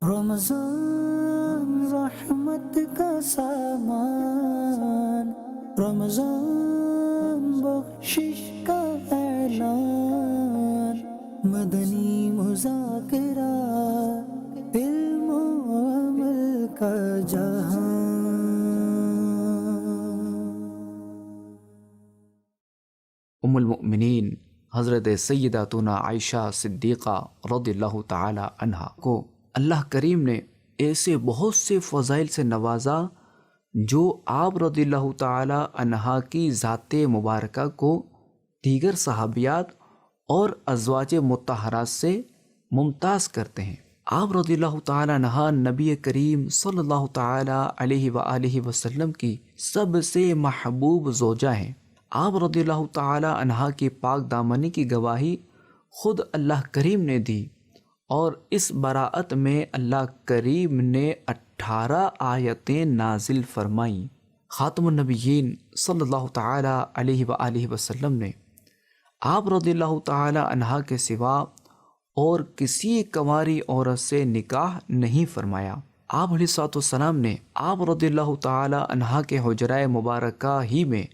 رمضان رحمت کا سامان، رمضان بخشش کا اعلان، مدنی مذاکرہ علم و عمل کا جہان۔ ام المؤمنین حضرت سیداتنا عائشہ صدیقہ رضی اللہ تعالی عنہا کو اللہ کریم نے ایسے بہت سے فضائل سے نوازا جو آپ رضی اللہ تعالی عنہا کی ذات مبارکہ کو دیگر صحابیات اور ازواج مطہرات سے ممتاز کرتے ہیں۔ آپ رضی اللہ تعالی عنہا نبی کریم صلی اللہ تعالی علیہ وآلہ وسلم کی سب سے محبوب زوجہ ہیں۔ آپ رضی اللہ تعالی عنہا کی پاک دامنی کی گواہی خود اللہ کریم نے دی، اور اس براءت میں اللہ کریم نے 18 آیتیں نازل فرمائیں۔ خاتم النبیین صلی اللہ تعالی علیہ وآلہ وسلم نے آپ رضی اللہ تعالی عنہا کے سوا اور کسی کنواری عورت سے نکاح نہیں فرمایا۔ آپ علیہ الصلوۃ والسلام نے آپ رضی اللہ تعالی عنہا کے حجرہ مبارکہ ہی میں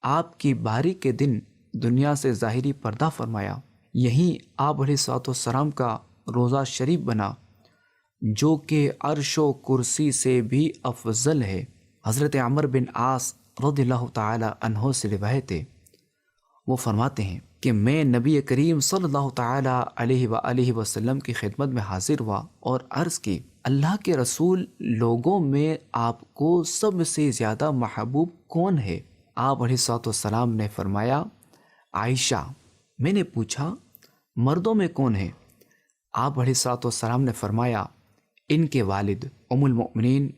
آپ کی باری کے دن دنیا سے ظاہری پردہ فرمایا۔ یہیں آپ علیہ الصلوۃ والسلام کا روضہ شریف بنا جو کہ عرش و کرسی سے بھی افضل ہے۔ حضرت عمر بن عاص رضی اللہ تعالی عنہ سے روایت ہے، وہ فرماتے ہیں کہ میں نبی کریم صلی اللہ تعالی علیہ وآلہ وسلم کی خدمت میں حاضر ہوا اور عرض کی، اللہ کے رسول، لوگوں میں آپ کو سب سے زیادہ محبوب کون ہے؟ آپ علیہ الصلوۃ والسلام نے فرمایا، عائشہ۔ میں نے پوچھا، مردوں میں کون ہے؟ آپ علیہ الصلوۃ والسلام نے فرمایا، ان کے والد۔ ام المؤمنین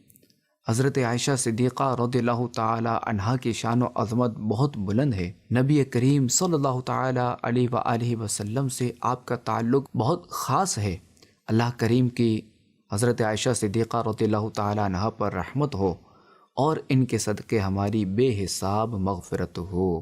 حضرت عائشہ صدیقہ رضی اللہ تعالی عنہا کی شان و عظمت بہت بلند ہے۔ نبی کریم صلی اللہ تعالی علیہ وآلہ وسلم سے آپ کا تعلق بہت خاص ہے۔ اللہ کریم کی حضرت عائشہ صدیقہ رضی اللہ تعالی عنہا پر رحمت ہو اور ان کے صدقے ہماری بے حساب مغفرت ہو۔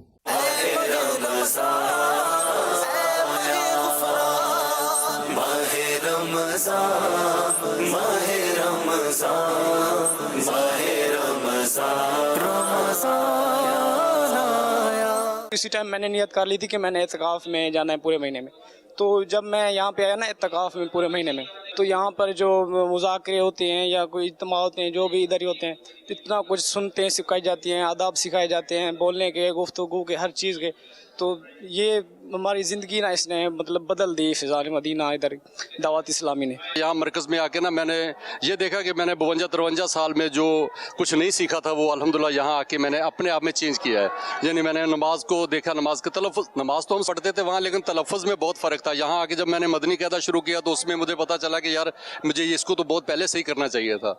اسی ٹائم میں نے نیت کر لی تھی کہ میں نے اعتکاف میں جانا ہے پورے مہینے میں۔ تو جب میں یہاں پہ آیا نا اعتکاف میں پورے مہینے میں، تو یہاں پر جو مذاکرے ہوتے ہیں یا کوئی اجتماع ہوتے ہیں جو بھی ادھر ہی ہوتے ہیں، اتنا کچھ سنتے ہیں، سکھائی جاتی ہیں، آداب سکھائے جاتے ہیں، بولنے کے، گفتگو کے، ہر چیز کے۔ تو یہ ہماری زندگی نا اس نے مطلب بدل دی فضائل مدینہ ادھر دعوت اسلامی نے۔ یہاں مرکز میں آ کے نا میں نے یہ دیکھا کہ میں نے 52-53 سال میں جو کچھ نہیں سیکھا تھا وہ الحمدللہ یہاں آ کے میں نے اپنے آپ میں چینج کیا ہے۔ یعنی میں نے نماز کو دیکھا، نماز کا تلفظ، نماز تو ہم پڑھتے تھے وہاں لیکن تلفظ میں بہت فرق تھا۔ یہاں آ کے جب میں نے مدنی قاعدہ شروع کیا تو اس میں مجھے پتا چلا کہ یار مجھے اس کو تو بہت پہلے سے ہی کرنا چاہیے تھا۔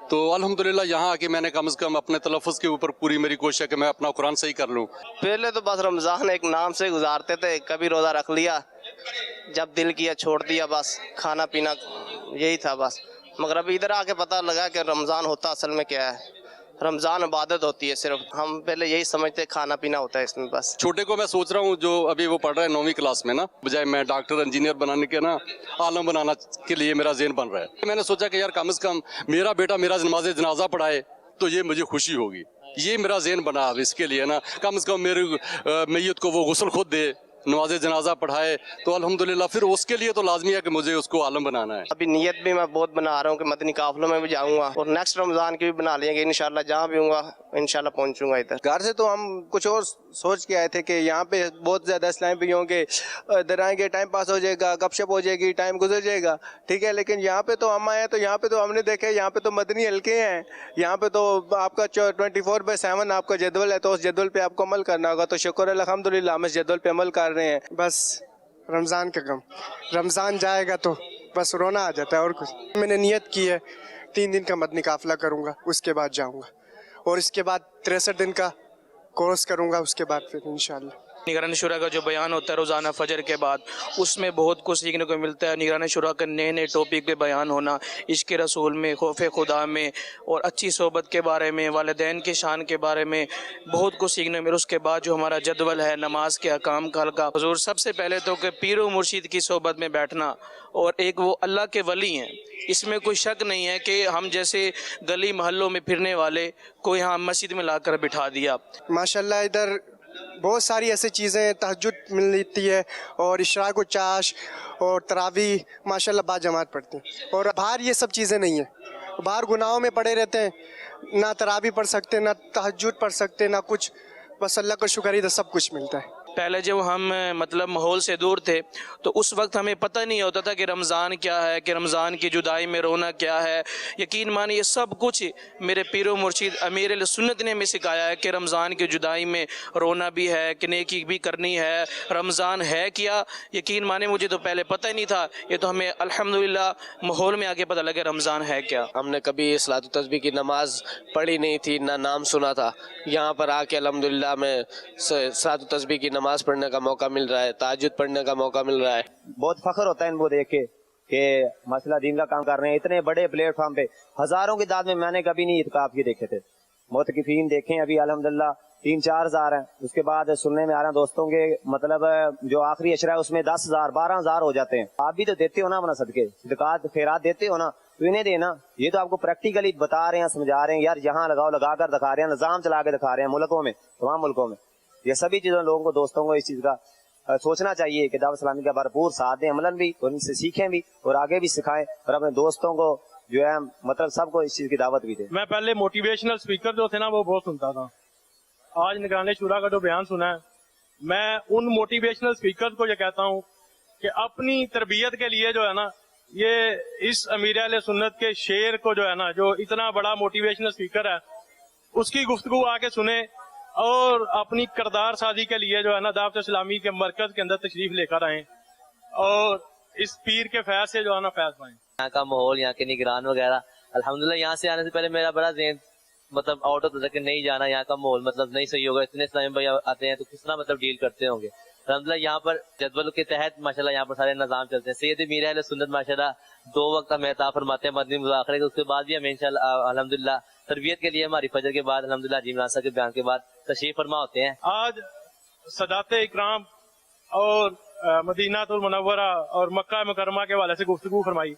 تو الحمدللہ یہاں آ کے میں نے کم از کم اپنے تلفظ کے اوپر پوری میری کوشش ہے کہ میں اپنا قرآن صحیح کر لوں۔ پہلے تو بس رمضان ایک نام سے گزارتے تھے، کبھی روزہ رکھ لیا، جب دل کیا چھوڑ دیا، بس کھانا پینا یہی تھا بس۔ مگر ابھی ادھر آ کے پتہ لگا کہ رمضان ہوتا اصل میں کیا ہے۔ رمضان عبادت ہوتی ہے، صرف ہم پہلے یہی سمجھتے کھانا پینا ہوتا ہے اس میں بس۔ چھوٹے کو میں سوچ رہا ہوں جو ابھی وہ پڑھ رہا ہے 9ویں کلاس میں نا، بجائے میں ڈاکٹر انجینئر بنانے کے نا عالم بنانا کے لیے میرا ذہن بن رہا ہے۔ میں نے سوچا کہ یار کم از کم میرا بیٹا میرا نماز جنازہ پڑھائے تو یہ مجھے خوشی ہوگی۔ یہ میرا ذہن بنا اب اس کے لیے نا، کم از کم میری میت کو وہ غسل خود دے، نماز جنازہ پڑھائے، تو الحمدللہ پھر اس کے لیے تو لازمی ہے کہ مجھے اس کو عالم بنانا ہے۔ ابھی نیت بھی میں بہت بنا رہا ہوں کہ مدنی قافلوں میں بھی جاؤں گا، اور نیکسٹ رمضان کی بھی بنا لیں گے انشاءاللہ، جہاں بھی ہوں گا انشاءاللہ پہنچوں گا ادھر۔ گھر سے تو ہم کچھ اور سوچ کے آئے تھے کہ یہاں پہ بہت زیادہ اسلام بھی ہوں گے، ادھر آئیں گے ٹائم پاس ہو جائے گا، گپ شپ ہو جائے گی، ٹائم گزر جائے گا، ٹھیک ہے۔ لیکن یہاں پہ تو ہم آئے تو یہاں پہ تو ہم نے دیکھا یہاں پہ تو مدنی حلقے ہیں، یہاں پہ تو آپ کا 24/7 آپ کا جدول ہے، تو اس جدول پہ آپ کو عمل کرنا ہوگا۔ تو شکر الحمدللہ ہم اس جدول پہ عمل کر رہے ہیں۔ بس رمضان کا غم، رمضان جائے گا تو بس رونا آ جاتا ہے اور کچھ۔ میں نے نیت کی ہے 3 دن کا مدنی قافلہ کروں گا، اس کے بعد جاؤں گا، اور اس کے بعد 63 دن کا کورس کروں گا، اس کے بعد پھر انشاءاللہ निगरान शुरा का जो बयान होता है रोज़ाना फजर के बाद, उसमें बहुत कुछ सीखने को मिलता है। निगरान शुरा का नए नए टॉपिक पे बयान होना, इश्क़ रसूल में, खौफ खुदा में, और अच्छी सोबत के बारे में, वालिदैन के शान के बारे में बहुत कुछ सीखने में। उसके बाद जो हमारा जदवल है नमाज के अहकाम का हल्का, हुज़ूर सबसे पहले तो कि पीर व मुर्शिद की सोबत में बैठना, और एक वो अल्लाह के वली हैं, इसमें कोई शक नहीं है कि हम जैसे गली महल्लों में फिरने वाले को यहाँ मस्जिद में लाकर बिठा दिया। माशाल्लाह इधर बहुत सारी ऐसी चीज़ें तहज्जुद मिलती है, और इशराक व चाश और तरावी माशाल्लाह बाजमात पढ़ती हैं। और बाहर ये सब चीज़ें नहीं है, बाहर गुनाहों में पड़े रहते हैं, ना तरावी पढ़ सकते, ना तहज्जुद पढ़ सकते, ना कुछ, बस अल्लाह का शुक्र इधर सब कुछ मिलता है। पहले जब हम मतलब माहौल से दूर थे तो उस वक्त हमें पता नहीं होता था कि रमज़ान क्या है, कि रमज़ान की जुदाई में रोना क्या है। यकीन मानिए ये सब कुछ मेरे पीरो मुर्शिद अमीर सुन्नत ने हमें सिखाया है कि रमज़ान की जुदाई में रोना भी है, कि नेकी भी करनी है। रमज़ान है क्या, यकीन मानिए मुझे तो पहले पता ही नहीं था, ये तो हमें अल्हम्दुलिल्लाह माहौल में आके पता लगा रमज़ान है क्या। हमने कभी सलात तस्बीह की नमाज पढ़ी नहीं थी, ना नाम सुना था। यहाँ पर आके अल्हम्दुलिल्लाह में सलात तस्बीह की नमाज पढ़ने का मौका मिल रहा है, ताजुद पढ़ने का मौका मिल रहा है। बहुत फख्र होता है इनको देख के कि माशाल्लाह दीन का काम कर रहे हैं। इतने बड़े प्लेटफॉर्म पे हजारों की तादाद में मैंने कभी नहीं इत्काफ के देखे थे। मुतकिफीन देखें अभी अल्हम्दुलिल्लाह 3-4 हज़ार हैं। उसके बाद सुनने में आ रहा है दोस्तों के मतलब जो आखिरी अशरा है उसमें 10,000 12,000 हो जाते हैं। आप भी तो देते हो ना अपना सदके सदकात खैरात देते हो ना, तो इन्हें देना। ये तो आपको प्रैक्टिकली बता रहे हैं, समझा रहे हैं, यार यहाँ लगाओ, लगा कर दिखा रहे हैं, निजाम चला के दिखा रहे हैं मुल्कों में, तमाम मुल्कों में। ये सभी चीज़ों लोगों को, दोस्तों को इस चीज़ का सोचना चाहिए कि दावत इस्लामी का भरपूर साथ दें, अमलन भी, और इनसे सीखें भी और आगे भी सिखाएं, और अपने दोस्तों को जो है मतलब सबको इस चीज़ की दावत भी दें। मैं पहले मोटिवेशनल स्पीकर जो थे ना वो बहुत सुनता था। आज निगरान शुरा का जो बयान सुना है, मैं उन मोटिवेशनल स्पीकर को ये कहता हूँ कि अपनी तरबियत के लिए जो है ना, ये इस अमीर अहले सुन्नत के शेर को जो है ना, जो इतना बड़ा मोटिवेशनल स्पीकर है, उसकी गुफ्तगू आके सुने और अपनी किरदार साजी के लिए जो है ना दावत इस्लामी के मरकज के अंदर तशरीफ लेकर आए और इस पीर के फैज से जो है ना फैज पाएं। यहाँ का माहौल, यहाँ के निगरान वगैरह, अल्हम्दुलिल्लाह यहाँ से आने से पहले मेरा बड़ा ज़हन मतलब आउट होता था कि नहीं जाना, यहाँ का माहौल मतलब नहीं सही होगा, इतने इस्लामी भाई आते हैं तो किस तरह मतलब डील करते होंगे। अल्हम्दुलिल्लाह यहाँ पर जदवल के तहत माशाल्लाह यहाँ पर सारे निज़ाम चलते हैं। सैयद मीर अहले सुन्नत माशाल्लाह 2 वक्त हमें अता फरमाते हैं मदनी मुज़ाकरे के, उसके बाद भी हमें इंशाअल्लाह अल्हम्दुलिल्लाह तरबियत के लिए हमारी फजर के बाद अल्हम्दुलिल्लाह जी इमरान साहब के बयान के बाद तशरीफ फरमा होते हैं। आज सदात इकराम और मदीनातुल मुनव्वरा और मक्का मुकर्रमा के हवाले से गुफ्तगू फरमाई,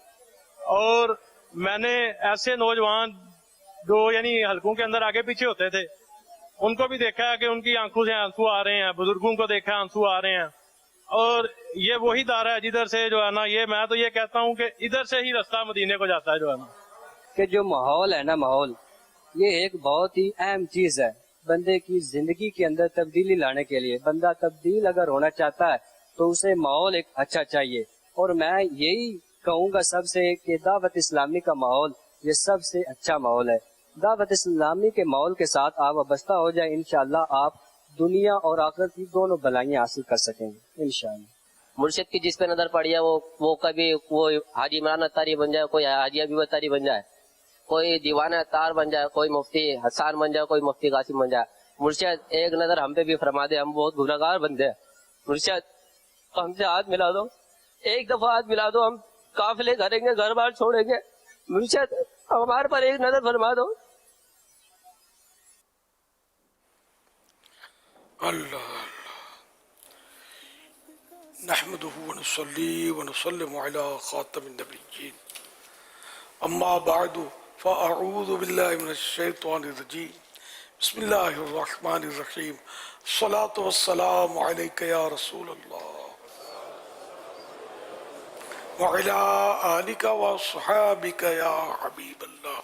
और मैंने ऐसे नौजवान जो यानी हलकों के अंदर आगे पीछे होते थे उनको भी देखा है कि उनकी आंखों से आंसू आ रहे हैं, बुजुर्गों को देखा आंसू आ रहे हैं, और ये वही दायरा है जिधर से जो है ना, ये मैं तो ये कहता हूँ कि इधर से ही रास्ता मदीने को जाता है जो है ना। कि जो माहौल है ना, माहौल ये एक बहुत ही अहम चीज है बंदे की जिंदगी के अंदर तब्दीली लाने के लिए। बंदा तब्दील अगर होना चाहता है तो उसे माहौल एक अच्छा चाहिए, और मैं यही कहूँगा सबसे कि दावत इस्लामी का माहौल ये सबसे अच्छा माहौल है। दावत इस्लामी के माहौल के साथ आप वाबस्ता हो जाए, इंशाअल्लाह आप दुनिया और आखिरत की दोनों भलाइयाँ हासिल कर सकेंगे इंशाअल्लाह। मुर्शिद की जिस पे नजर पड़ी है वो कभी वो हाजी इमरान अत्तारी बन जाए, कोई हाजी अबीब अत्तारी बन जाए, कोई दीवाना अत्तार बन जाए, कोई मुफ्ती हसन बन जाए, कोई मुफ्ती कासिम बन जाए। मुर्शिद एक नजर हम पे भी फरमा दे, हम बहुत गुनहगार बंदे हैं। मुर्शिद हमसे हाथ मिला दो, एक दफा हाथ मिला दो, हम काफिले करेंगे, घर बार छोड़ेंगे। मुर्शिद हमारे पर एक नजर फरमा दो। अल्लाह नहमदुहु व नुसल्ली व नुसल्लिमु अला खातमिन नबिय्यीन अम्मा बअदु फअऊज़ु बिल्लाहि मिनश शैतानिर रजीम बिस्मिल्लाहिर रहमानिर रहीम अस्सलातु वस्सलामु अलैका या रसूल अल्लाह व अला आलिका व अस्हाबिका या हबीब अल्लाह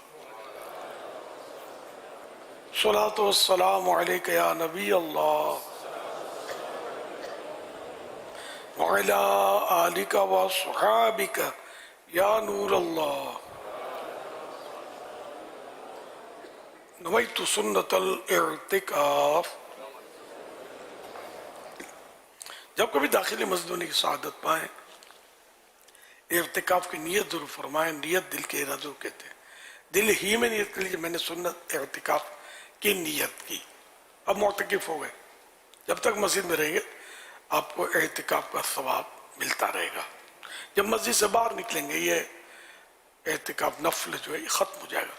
अस्सलातु वस्सलामु अलैका या नबी अल्लाह व अला आलिका व अस्हाबिका या नूर अल्लाह नवैतु सुन्नतल इर्तिकाफ। जब कभी दाखिली मजदूरी की सआदत पाएं, इर्तिकाफ की नियत जरूर फरमाएं। नियत दिल के इरादों कहते हैं। दिल ही में नियत कर लीजिए, मैंने सुन्नत इर्तिकाफ की नियत की, अब मुअतकिफ हो गए। جب تک مسجد میں رہیں گے آپ کو اعتکاف کا ثواب ملتا رہے گا. جب مسجد سے باہر نکلیں گے یہ اعتکاف نفل جو ہے یہ ختم ہو جائے گا.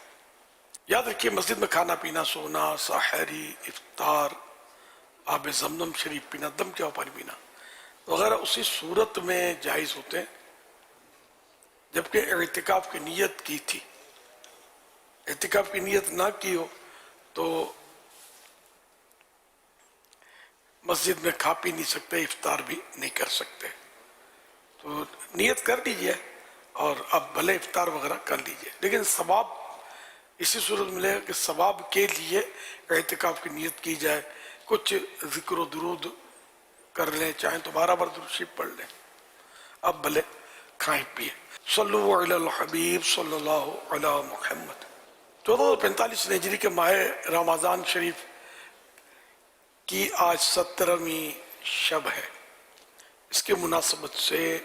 یاد رکھیے مسجد میں کھانا پینا، سونا، سحری، افطار، آب زمزم شریف پینا، دم کیا پانی پینا وغیرہ اسی صورت میں جائز ہوتے ہیں جبکہ اعتکاف کی نیت کی تھی. اعتکاف کی نیت نہ کی ہو تو مسجد میں کھا پی نہیں سکتے، افطار بھی نہیں کر سکتے. تو نیت کر لیجئے اور اب بھلے افطار وغیرہ کر لیجئے، لیکن ثواب اسی صورت ملے گا کہ ثواب کے لیے اعتکاف کی نیت کی جائے، کچھ ذکر و درود کر لیں، چاہیں تو 12 بار درود شریف پڑھ لیں، اب بھلے کھائیں پیئے. صلو علی الحبیب صلی اللہ علی محمد. 1445 ہجری کے ماہ رمضان شریف کی آج 17ویں شب ہے. اس کے مناسبت سے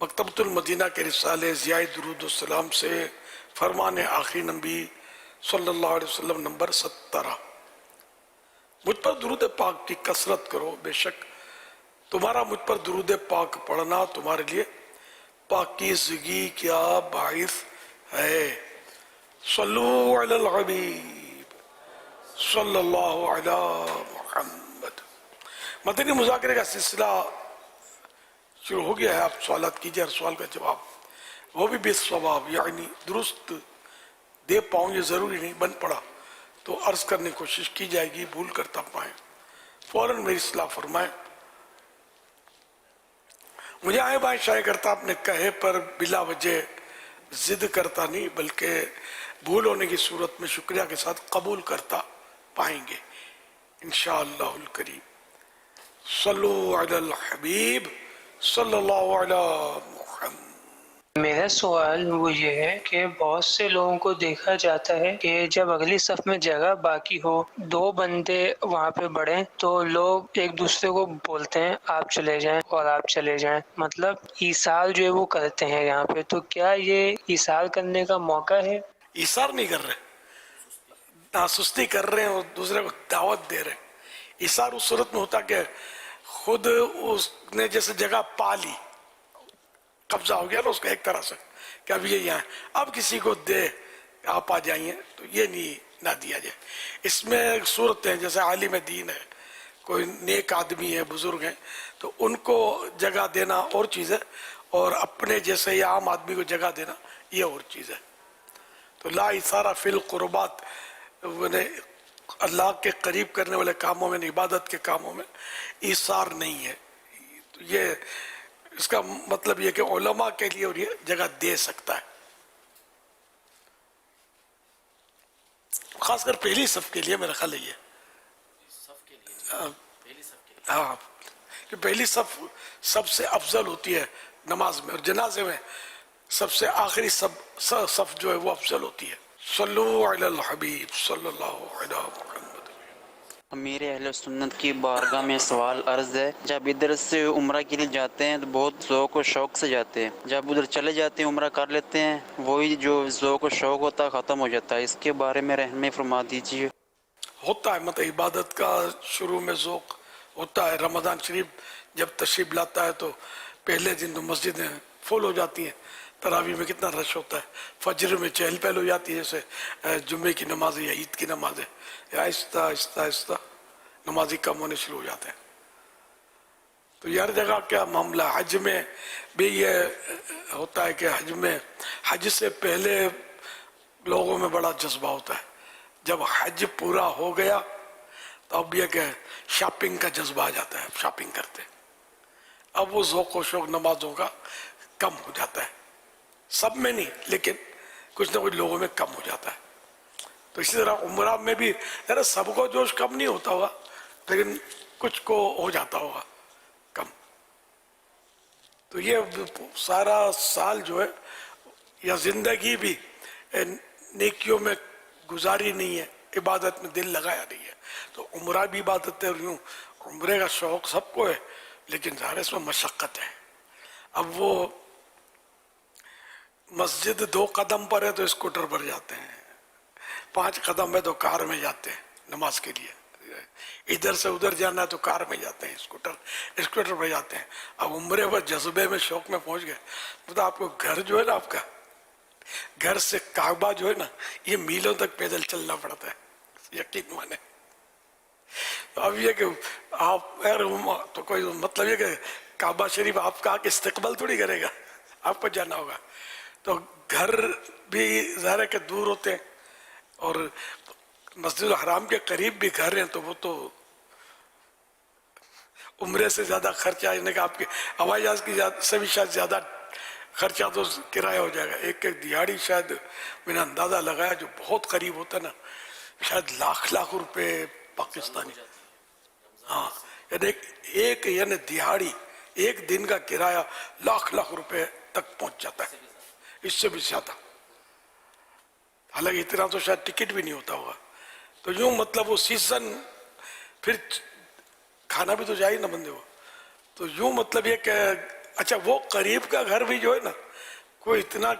مکتبۃ المدینہ کے رسالے ضیاء درود السلام سے فرمان آخری نبی صلی اللہ علیہ وسلم نمبر 17. مجھ پر درود پاک کی کثرت کرو، بے شک تمہارا مجھ پر درود پاک پڑھنا تمہارے لیے پاکیزگی کیا باعث ہے. صلو علی الحبیب صلی اللہ علی محمد. مدنی مذاکرے کا سلسلہ شروع ہو گیا ہے. آپ سوالات کیجئے، ہر سوال کا جواب وہ بھی بے ثواب یعنی درست دے پاؤں، یہ ضروری نہیں بن پڑا تو عرض کرنے کی کوشش کی جائے گی، بھول کرتا پائیں فوراً میری اصلاح فرمائیں. مجھے آئے بائیں شائع کرتا اپنے کہے پر بلا وجہ ضد کرتا نہیں، بلکہ بھول ہونے کی صورت میں شکریہ کے ساتھ قبول کرتا پائیں گے انشاءاللہ الکریم. صلو علی الحبیب صلی اللہ علی محمد. میرا سوال وہ یہ ہے کہ بہت سے لوگوں کو دیکھا جاتا ہے کہ جب اگلی صف میں جگہ باقی ہو، 2 بندے وہاں پہ بڑھیں تو لوگ ایک دوسرے کو بولتے ہیں آپ چلے جائیں اور آپ چلے جائیں، مطلب ایثار جو ہے وہ کرتے ہیں یہاں پہ. تو کیا یہ ایثار کرنے کا موقع ہے؟ ایثار نہیں کر رہے، ناسستی کر رہے ہیں اور دوسرے کو دعوت دے رہے ہیں. ایثار اس صورت میں ہوتا کہ خود اس نے جیسے جگہ پا لی، قبضہ ہو گیا نا اس کا ایک طرح سے کہ اب یہ یہاں ہے، اب کسی کو دے آپ آ جائیں تو یہ نہیں نہ دیا جائے. اس میں صورتیں جیسے عالم دین ہے، کوئی نیک آدمی ہے، بزرگ ہیں، تو ان کو جگہ دینا اور چیز ہے، اور اپنے جیسے یا عام آدمی کو جگہ دینا یہ اور چیز ہے. تو لا ایثار فی القربات، اللہ کے قریب کرنے والے کاموں میں، عبادت کے کاموں میں ایثار نہیں ہے. تو یہ اس کا مطلب یہ کہ علماء کے لیے اور یہ جگہ دے سکتا ہے، خاص کر پہلی صف کے لیے میرا خیال ہے یہ. ہاں، کہ پہلی صف سب سے افضل ہوتی ہے نماز میں، اور جنازے میں سب سے آخری صف جو ہے وہ افضل ہوتی ہے. صلو علی الحبیب صلی اللہ علی محمد. امیر اہل سنت کی بارگاہ میں سوال عرض ہے، جب ادھر سے عمرہ کے لیے جاتے ہیں تو بہت ذوق و شوق سے جاتے ہیں، جب ادھر چلے جاتے ہیں عمرہ کر لیتے ہیں، وہی جو ذوق و شوق ہوتا ہے ختم ہو جاتا ہے. اس کے بارے میں رہنمائی فرما دیجیے. ہوتا ہے مطلب عبادت کا شروع میں ذوق ہوتا ہے. رمضان شریف جب تشریف لاتا ہے تو پہلے دن تو مسجدیں فل ہو جاتی ہیں، تراویح میں کتنا رش ہوتا ہے، فجر میں چہل پہل ہو جاتی ہے، جیسے جمعے کی نماز یا عید کی نماز ہے، آہستہ آہستہ آہستہ نمازی کم ہونے شروع ہو جاتے ہیں. تو یہ ہر جگہ کیا معاملہ. حج میں بھی یہ ہوتا ہے کہ حج سے پہلے لوگوں میں بڑا جذبہ ہوتا ہے. جب حج پورا ہو گیا تو اب یہ کہ شاپنگ کا جذبہ آ جاتا ہے، شاپنگ کرتے. اب وہ ذوق و شوق نمازوں کا کم ہو جاتا ہے، سب میں نہیں لیکن کچھ نہ کچھ لوگوں میں کم ہو جاتا ہے. تو اسی طرح عمرہ میں بھی سب کو جوش کم نہیں ہوتا ہوگا لیکن کچھ کو ہو جاتا ہوگا کم. تو یہ سارا سال جو ہے یا زندگی بھی نیکیوں میں گزاری نہیں ہے، عبادت میں دل لگایا نہیں ہے. تو عمرہ بھی عبادت ہے، اور یوں عمرے کا شوق سب کو ہے لیکن ظاہر اس میں مشقت ہے. اب وہ مسجد 2 قدم پر ہے تو اسکوٹر پر جاتے ہیں، 5 قدم ہے تو کار میں جاتے ہیں نماز کے لیے. इधर से उधर जाना है तो कार में जाते हैं, स्कूटर पर जाते हैं। अब उम्र पर जज्बे में शौक में पहुंच गए, मतलब आपको घर जो है ना, आपका घर से काबा जो है ना, ये मीलों तक पैदल चलना पड़ता है, यकीन माने। तो अब ये कि आप तो कोई मतलब ये कि काबा शरीफ आपका आके इस्तकबाल थोड़ी करेगा, आपको जाना होगा। तो घर भी ज़ाहिर है कि दूर होते हैं, और मस्जिद हराम के करीब भी घर हैं, तो वो तो उम्रे से ज़्यादा खर्चा, यानी कि आपके हवाई जहाज़ की से भी शायद ज़्यादा खर्चा तो किराया हो जाएगा। एक दिहाड़ी शायद मैंने अंदाज़ा लगाया जो बहुत करीब होता है ना, शायद लाख रुपए पाकिस्तानी। हाँ, यानी दिहाड़ी एक दिन का किराया लाख रुपए तक पहुंच जाता है, इससे भी ज्यादा। हालांकि इतना तो शायद टिकट भी नहीं होता होगा। तो यूं मतलब वो सीजन, फिर खाना भी तो चाहिए ना बंदे को। तो यूं मतलब ये कि अच्छा, वो करीब का घर भी जो है ना, कोई इतना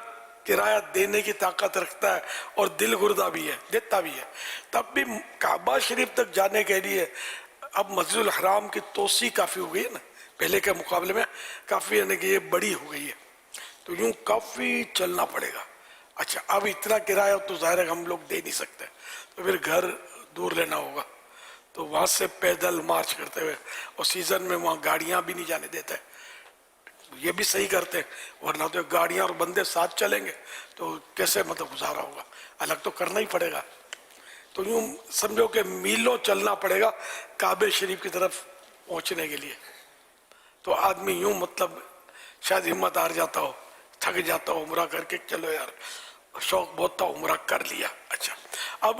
किराया देने की ताकत रखता है और दिल गुर्दा भी है, देता भी है। तब भी काबा शरीफ तक जाने के लिए अब मस्जिद हराम की तोसी काफ़ी हो गई है ना, पहले के मुकाबले में काफ़ी, यानी कि ये बड़ी हो गई है, तो यूं काफ़ी चलना पड़ेगा। अच्छा, अब इतना किराया तो ज़ाहिर है हम लोग दे नहीं सकते, तो फिर घर दूर लेना होगा, तो वहाँ से पैदल मार्च करते हुए, और सीज़न में वहाँ गाड़ियाँ भी नहीं जाने देते, ये भी सही करते हैं, वरना तो गाड़ियाँ और बंदे साथ चलेंगे तो कैसे मतलब गुजारा होगा, अलग तो करना ही पड़ेगा। तो यूँ समझो कि मीलों चलना पड़ेगा काबे शरीफ की तरफ पहुँचने के लिए। तो आदमी यूँ मतलब शायद हिम्मत हार जाता हो, थक जाता हो उम्रा करके, चलो यार शौक बहुत था, उम्रा कर लिया। अच्छा, अब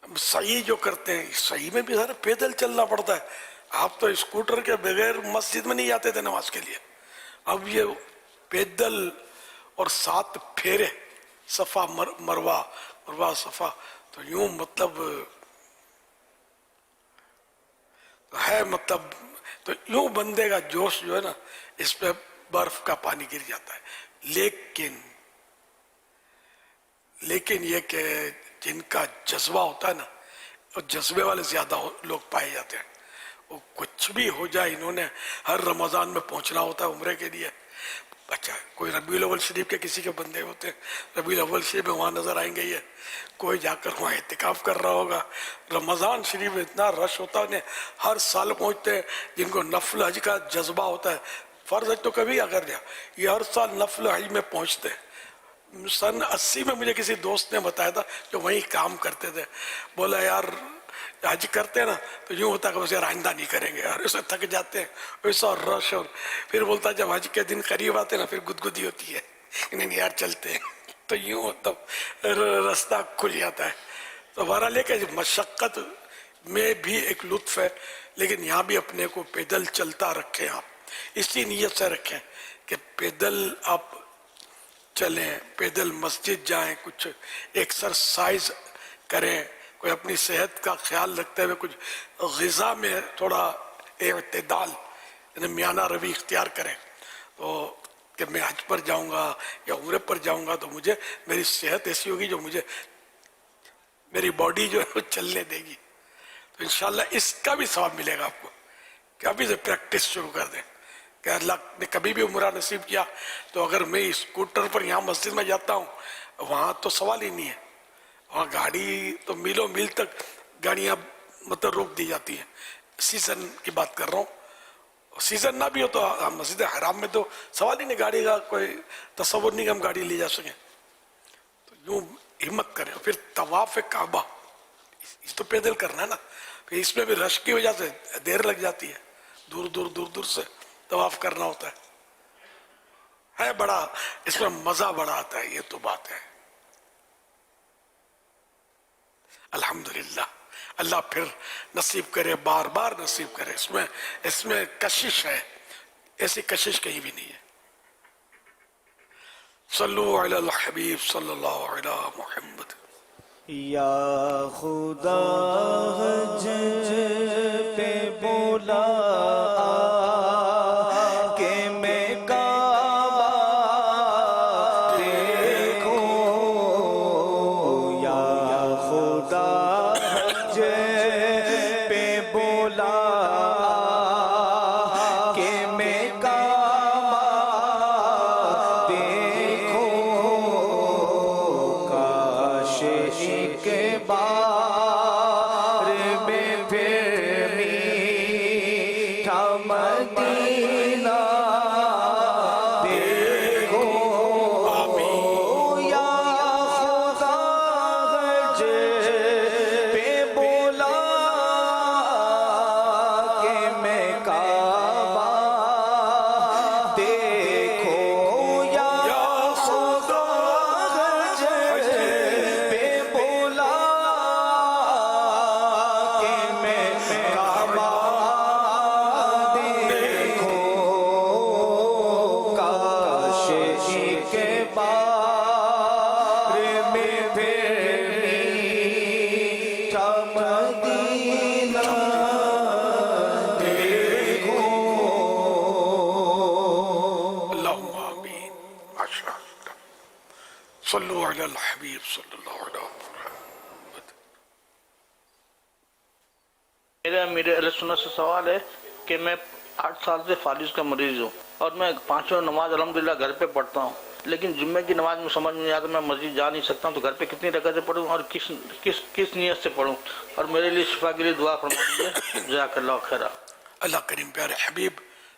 सही जो करते हैं, सही में भी सारा पैदल चलना पड़ता है। आप तो स्कूटर के बगैर मस्जिद में नहीं जाते थे नमाज के लिए, अब ये पैदल और 7 फेरे, सफा मरवा सफा, तो यूं मतलब है, मतलब तो यूं बंदे का जोश जो है ना, इस पे बर्फ का पानी गिर जाता है। लेकिन ये कि जिनका जज्बा होता है ना, और जज्बे वाले ज्यादा लोग पाए जाते हैं। वो कुछ भी हो जाए, इन्होंने हर रमजान में पहुंचना होता है उम्रे के लिए। अच्छा, कोई रबीउल अव्वल शरीफ के किसी के बंदे होते हैं, रबीउल अव्वल शरीफ में वहाँ नजर आएंगे, ये कोई जाकर वहाँ इत्तिकाफ कर रहा होगा। रमज़ान शरीफ में इतना रश होता है, हर साल पहुँचते हैं। जिनको नफल हज का जज्बा होता है, फ़र्ज हज तो कभी अगर जा, ये हर साल नफल हज में पहुँचते हैं। सन 80 में मुझे किसी दोस्त ने बताया था जो वहीं काम करते थे, बोला यार हज करते हैं ना तो यूँ होता है कि बस यार आइंदा नहीं करेंगे यार, ऐसे थक जाते हैं, वैसा रश। और फिर बोलता जब हज के दिन करीब आते हैं ना, फिर गुदगुदी होती है, नहीं यार चलते हैं, तो यूँ मतलब रास्ता खुल जाता है। तो बहरहाल लेके मशक्क़त में भी एक लुत्फ़ है, लेकिन यहाँ भी अपने को पैदल चलता रखें आप, इसी नीयत से रखें कि पैदल आप चलें, पैदल मस्जिद जाएं, कुछ एक्सरसाइज करें, कोई अपनी सेहत का ख्याल रखते हुए कुछ ग़िज़ा में थोड़ा इत्तेदाल यानी मियाना रवि इख्तियार करें। तो कि मैं हज पर जाऊंगा या उम्रे पर जाऊंगा तो मुझे मेरी सेहत ऐसी होगी जो मुझे मेरी बॉडी जो है वो चलने देगी, तो इंशाल्लाह इसका भी सवाब मिलेगा आपको। कि अभी से प्रैक्टिस शुरू कर दें कि अल्लाह ने कभी भी उम्रा नसीब किया तो अगर मैं स्कूटर पर यहाँ मस्जिद में जाता हूँ, वहाँ तो सवाल ही नहीं है, वहाँ गाड़ी तो मीलों मील तक गाड़ियाँ मतलब रोक दी जाती हैं। सीज़न की बात कर रहा हूँ, सीज़न ना भी हो तो मस्जिद हराम में तो सवाल ही नहीं, गाड़ी का कोई तस्वुर नहीं कि हम गाड़ी ले जा सकें। तो यूँ हिम्मत करें। फिर तवाफ़ काबा इस तो पैदल करना है ना, फिर इसमें भी रश की वजह से देर लग जाती है, दूर दूर से तवाफ़ करना होता है बड़ा, इसमें मज़ा बड़ा आता है, ये तो बात है। अल्हम्दुलिल्लाह, अल्लाह फिर नसीब करे, बार बार नसीब करे। इसमें कशिश है, ऐसी कशिश कहीं भी नहीं है। सल्लु अलल हबीब सल्लल्लाहु अलैहि मुहम्मद। या खुदा हज पे बोला के मैं काबा देखूं, या खुदा हज बार में फिर मीठा मदीना देखो। अल्लाहुम्मा आमीन। माशाअल्लाह। सल्लु अलल हबीब सल्लल्लाहु अलैहि वसल्लम। मेरे अहले सुन्नत से सवाल है कि मैं 8 साल से फालिज का मरीज हूँ और मैं 5 वक्त नमाज अल्हम्दुलिल्लाह घर पे पढ़ता हूँ, लेकिन जुम्मे की नमाज में समझ में नहीं आता, मैं मस्जिद जा नहीं सकता हूँ, तो घर पे कितनी रकातें पढ़ूँ और किस किस किस नियत से पढ़ूँ, और मेरे लिए शिफा के लिए दुआ फरमा दीजिए। जज़ाकल्लाहु खैरा। अल्लाह करीम प्यारे हबीब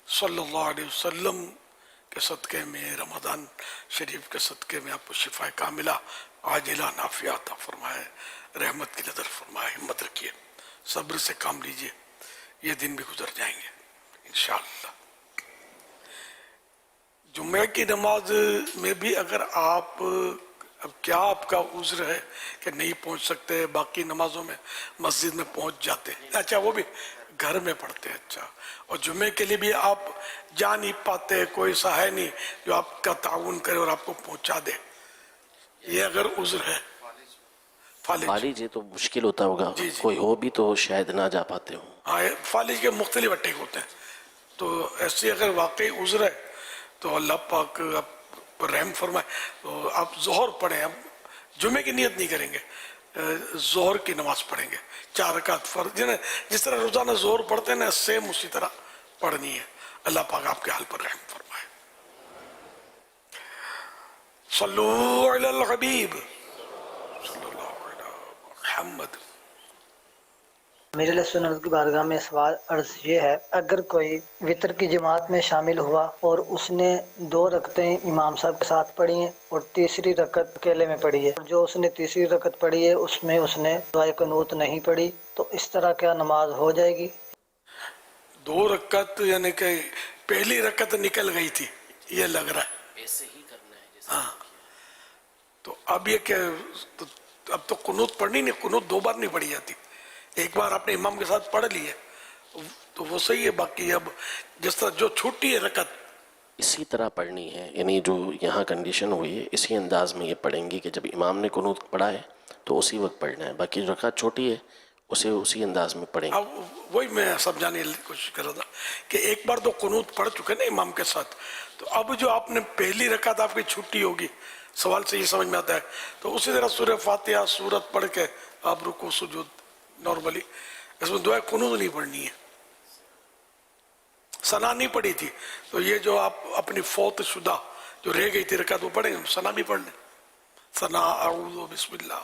सल्लल्लाहु अलैहि वसल्लम के सदक़े में, रमज़ान शरीफ के सदक़े में आपको शिफा कामिला आजिला नाफिया अता फरमाए, रहमत की नज़र फरमाए। हिम्मत रखिए, सब्र से काम लीजिए, ये दिन भी गुजर जाएंगे इंशाअल्लाह। जुम्मे की नमाज में भी अगर आप, अब क्या आपका उज़्र है कि नहीं पहुंच सकते, बाकी नमाजों में मस्जिद में पहुंच जाते हैं, अच्छा वो भी घर में पढ़ते हैं, अच्छा, और जुम्मे के लिए भी आप जा नहीं पाते, कोई सा है नहीं जो आपका ताउन करे और आपको पहुंचा दे, ये अगर उज़्र है फालिज है तो मुश्किल होता होगा, कोई हो भी तो शायद ना जा पाते हो। हाँ, फालिज के मुख्तलिफ अटैक होते हैं, तो ऐसे अगर वाकई उज़्र है तो अल्लाह पाक आप रहम फरमाए, तो आप ज़ोहर पढ़ें, हम जुमे की नियत नहीं करेंगे, ज़ोहर की नमाज पढ़ेंगे 4 रकात फर्ज, जिस तरह रोज़ाना ज़ोहर पढ़ते हैं ना, सेम उसी तरह पढ़नी है। अल्लाह पाक आपके हाल पर रहम फरमाए। सल्लु अलल हबीब सल्लल्लाहु अलैहि मुहम्मद। मेरे लिए सुन्नत की बारगाह में सवाल अर्ज ये है, अगर कोई वितर की जमात में शामिल हुआ और उसने 2 रकतें इमाम साहब के साथ पढ़ी हैं और तीसरी रकत अकेले में पढ़ी है, और जो उसने तीसरी रकत पढ़ी है उसमें उसने दुआए कुनूत नहीं पढ़ी, तो इस तरह क्या नमाज हो जाएगी? 2 रकत यानी कि पहली रकत निकल गई थी, ये लग रहा है ऐसे ही करना है जैसे। हाँ, तो अब ये क्या, अब तो कुनूत पढ़नी नहीं, कुनूत 2 बार नहीं पढ़ी जाती, एक बार आपने इमाम के साथ पढ़ ली है तो वो सही है, बाकी अब जिस तरह जो छूटी है रकत इसी तरह पढ़नी है, यानी जो यहाँ कंडीशन हुई है इसी अंदाज में ये पढ़ेंगे कि जब इमाम ने कुनूत पढ़ा है तो उसी वक्त पढ़ना है, बाकी जो रकत छोटी है उसे उसी अंदाज में पढ़ेंगे। अब वही मैं समझाने की कोशिश कर रहा था कि एक बार तो कुनूत पढ़ चुके ना इमाम के साथ, तो अब जो आपने पहली रकत आपकी छुट्टी होगी, सवाल से ये समझ में आता है, तो उसी तरह सूरह फातिहा सूरत पढ़ के आप रुकू सुजूद नॉर्मली, इसमें दुआ कुनूत नहीं पढ़नी है, सना नहीं पढ़ी थी, तो ये जो आप अपनी फौत शुदा जो रह गई थी रकात वो पढ़ेंगे, सना भी पढ़ लें, सना अऊज़ु बिस्मिल्लाह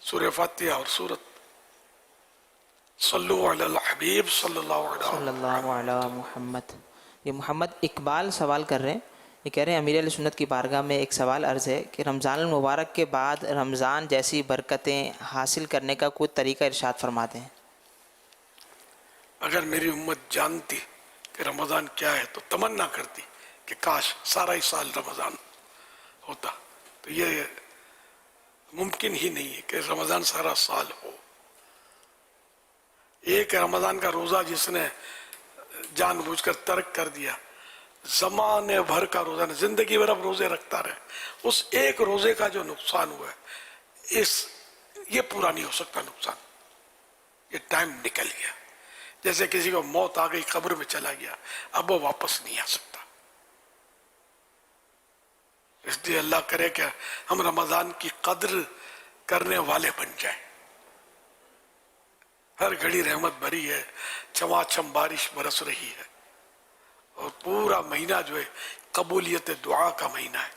सूरह फातिहा और सूरत सल्लु अलल हबीब सल्लल्लाहु अलैहि मुहम्मद। ये मोहम्मद इकबाल सवाल कर रहे हैं, ये कह रहे हैं अमीर अहले सुन्नत की बारगाह में एक सवाल अर्ज़ है कि रमज़ान मुबारक के बाद रमज़ान जैसी बरकतें हासिल करने का कोई तरीका इरशाद फरमाते हैं। अगर मेरी उम्मत जानती कि रमज़ान क्या है तो तमन्ना करती कि काश सारा ही साल रमज़ान होता, तो ये मुमकिन ही नहीं है कि रमज़ान सारा साल हो। एक रमज़ान का रोज़ा जिसने जानबूझकर तर्क कर दिया, ज़माने भर का रोज़ा, जिंदगी भर अब रोज़े रखता रहे, उस एक रोज़े का जो नुकसान हुआ है ये पूरा नहीं हो सकता नुकसान, ये टाइम निकल गया, जैसे किसी को मौत आ गई कब्र में चला गया, अब वो वापस नहीं आ सकता। इसलिए अल्लाह करे क्या हम रमज़ान की कद्र करने वाले बन जाए। हर घड़ी रहमत भरी है, छमाछम बारिश बरस रही है, और पूरा महीना जो है कबूलियत दुआ का महीना है।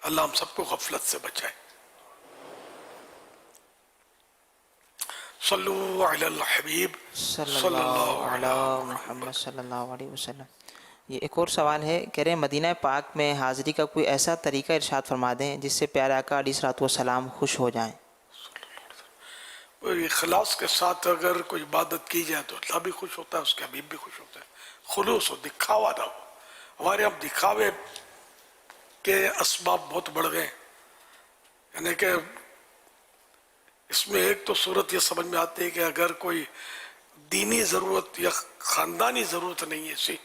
अल्लाह हम सबको गफलत से बचाए। सल्लु अलल हबीब सल्लल्लाहु अलैहि मुहम्मद सल्लल्लाहु अलैहि वसल्लम। ये एक और सवाल है, कह रहे हैं मदीना पाक में हाज़िरी का कोई ऐसा तरीका इरशाद फरमा दें जिससे प्यारे आका अलैहिस्सलातु वस्सलाम खुश हो जाएं। इखलास के साथ अगर कोई इबादत की जाए तो अल्लाह भी खुश होता है, उसके हबीब भी खुश होता है। खुलूस हो, दिखावा ना हो। हमारे यहाँ दिखावे के असबाब बहुत बढ़ गए, यानी कि इसमें एक तो सूरत ये समझ में आती है कि अगर कोई दीनी ज़रूरत या ख़ानदानी ज़रूरत नहीं है ऐसी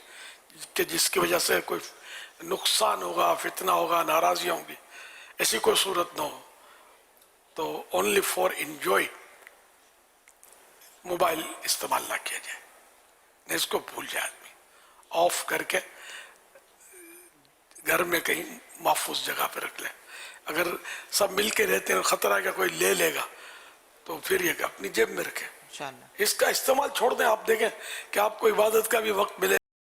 कि जिसकी वजह से कोई नुकसान होगा, फितना होगा, नाराजियाँ होंगी, ऐसी कोई सूरत ना हो। तो ओनली फॉर इंजॉय मोबाइल इस्तेमाल ना किया जाए, नहीं इसको भूल जाए आदमी, ऑफ करके घर में कहीं महफूज जगह पे रख ले। अगर सब मिल के रहते हैं, खतरा का कोई ले लेगा तो फिर ये अपनी जेब में रखे। इसका इस्तेमाल छोड़ दें, आप देखें कि आपको इबादत का भी वक्त मिले।